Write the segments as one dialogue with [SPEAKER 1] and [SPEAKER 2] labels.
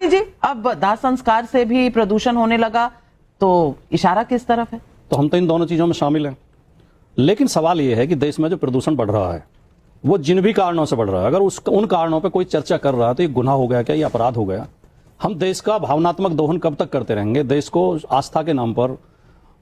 [SPEAKER 1] जी अब दाह संस्कार से भी प्रदूषण होने लगा, तो इशारा किस तरफ है?
[SPEAKER 2] तो हम तो इन दोनों चीजों में शामिल हैं, लेकिन सवाल यह है कि देश में जो प्रदूषण बढ़ रहा है वो जिन भी कारणों से बढ़ रहा है, अगर उन कारणों पर कोई चर्चा कर रहा है तो ये गुनाह हो गया क्या, ये अपराध हो गया? हम देश का भावनात्मक दोहन कब तक करते रहेंगे? देश को आस्था के नाम पर,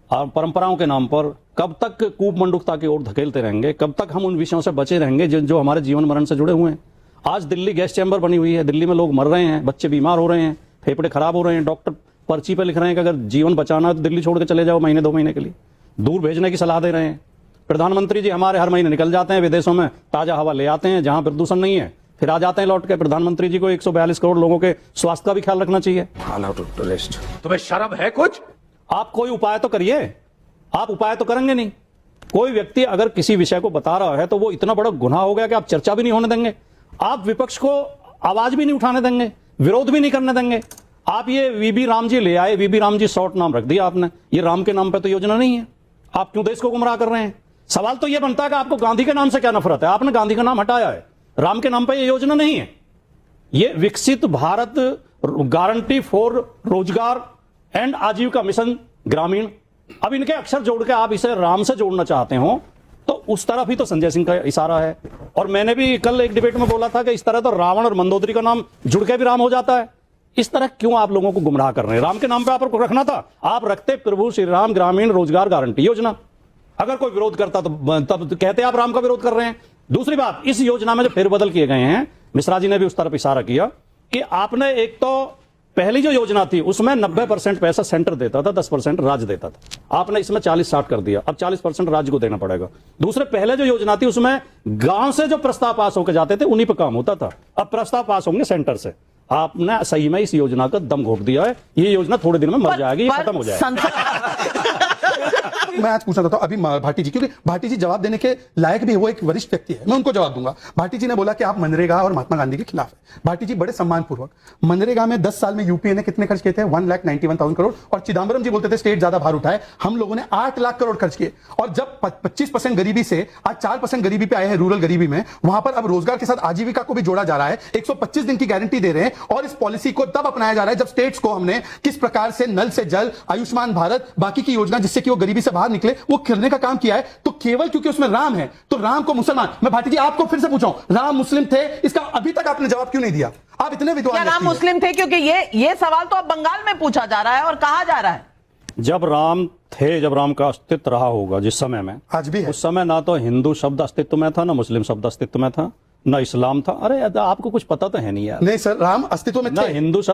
[SPEAKER 2] परंपराओं के नाम पर कब तक कूपमंडुकता की ओर धकेलते रहेंगे? कब तक हम उन विषयों से बचे रहेंगे जो हमारे जीवन मरण से जुड़े हुए हैं? आज दिल्ली गैस चैम्बर बनी हुई है, दिल्ली में लोग मर रहे हैं, बच्चे बीमार हो रहे हैं, फेफड़े खराब हो रहे हैं, डॉक्टर पर्ची पे लिख रहे हैं कि अगर जीवन बचाना है तो दिल्ली छोड़ के चले जाओ महीने 2 महीने के लिए, दूर भेजने की सलाह दे रहे हैं। प्रधानमंत्री जी हमारे हर महीने निकल जाते हैं विदेशों में, ताजा हवा ले आते हैं जहां प्रदूषण नहीं है, फिर आ जाते हैं लौट के। प्रधानमंत्री जी को 142 करोड़ लोगों के स्वास्थ्य का भी ख्याल रखना चाहिए।
[SPEAKER 3] तुम्हें शर्म है कुछ?
[SPEAKER 2] आप कोई उपाय तो करिए, आप उपाय तो करेंगे नहीं। कोई व्यक्ति अगर किसी विषय को बता रहा है तो वो इतना बड़ा गुनाह हो गया कि आप चर्चा भी नहीं होने देंगे, आप विपक्ष को आवाज भी नहीं उठाने देंगे, विरोध भी नहीं करने देंगे। आप ये वीबी राम जी ले आए, वीबी राम जी शॉर्ट नाम रख दिया आपने, ये राम के नाम पे तो योजना नहीं है। आप क्यों देश को गुमराह कर रहे हैं? सवाल तो ये बनता है कि आपको गांधी के नाम से क्या नफरत है? आपने गांधी का नाम हटाया है, राम के नाम पे ये योजना नहीं है। ये विकसित भारत गारंटी फॉर रोजगार एंड आजीविका मिशन ग्रामीण, अब इनके अक्षर जोड़ के आप इसे राम से जोड़ना चाहते हो तो उस तरफ ही तो संजय सिंह का इशारा है। और मैंने भी कल एक डिबेट में बोला था कि इस तरह तो रावण और मंदोदरी का नाम जुड़ के भी राम हो जाता है। इस तरह क्यों आप लोगों को गुमराह कर रहे हैं? राम के नाम पे आपको रखना था, आप रखते प्रभु श्री राम ग्रामीण रोजगार गारंटी योजना। अगर कोई विरोध करता तो तब कहते आप राम का विरोध कर रहे हैं। दूसरी बात, इस योजना में जो फेरबदल किए गए हैं, मिश्रा जी ने भी उस तरफ इशारा किया कि आपने एक तो पहली जो योजना थी उसमें 90% पैसा सेंटर देता था, 10% राज्य देता था, आपने इसमें 40-60 कर दिया, अब 40% राज्य को देना पड़ेगा। दूसरे पहले जो योजना थी उसमें गांव से जो प्रस्ताव पास होकर जाते थे उन्हीं पर काम होता था, अब प्रस्ताव पास होंगे सेंटर से। आपने सही में इस योजना का दम घोट दिया है, ये योजना थोड़े दिन में मर जाएगी, ये खत्म हो जाएगी।
[SPEAKER 4] मैं आज पूछना चाहता हूं अभी भाटी जी, क्योंकि भाटी जी जवाब देने के लायक भी, वो एक वरिष्ठ व्यक्ति है, मैं उनको जवाब दूंगा। भाटी जी ने बोला कि आप मनरेगा और महात्मा गांधी के खिलाफ है। भाटी जी बड़े सम्मानपूर्वक, मनरेगा में 10 साल में यूपीए ने कितने खर्च किए थे? 1,91,000 करोड़। और चिदम्बरम जी बोलते थे स्टेट ज्यादा भार उठाए, हम लोगों ने 8 लाख करोड़ खर्च किए। और जब 25% गरीबी से आज 4% गरीबी पे आए हैं, रूरल गरीबी में, वहां पर अब रोजगार के साथ आजीविका को भी जोड़ा जा रहा है, 125 दिन की गारंटी दे रहे हैं। और इस पॉलिसी को तब अपनाया जा रहा है जब स्टेट्स को हमने किस प्रकार से नल से जल, आयुष्मान भारत, बाकी की योजना जिससे कि वो गरीबी से बाहर निकले, वो करने का काम किया है। तो केवल क्योंकि उसमें राम है तो राम को मुसलमान, मैं भाटी जी आपको फिर से पूछूं, राम मुस्लिम थे, इसका अभी तक आपने जवाब क्यों नहीं दिया? आप इतने विद्वान,
[SPEAKER 1] क्या राम मुस्लिम थे? क्योंकि ये सवाल तो अब बंगाल में पूछा जा रहा है और कहा जा रहा है
[SPEAKER 2] जब राम थे, जब राम का अस्तित्व रहा होगा जिस समय में,
[SPEAKER 4] आज भी है,
[SPEAKER 2] उस समय ना तो हिंदू शब्द अस्तित्व में था, ना मुस्लिम शब्द अस्तित्व में था, ना इस्लाम था। अरे आपको कुछ पता तो है नहीं यार।
[SPEAKER 4] नहीं सर, राम अस्तित्व में
[SPEAKER 2] ना
[SPEAKER 4] थे।
[SPEAKER 2] हिंदू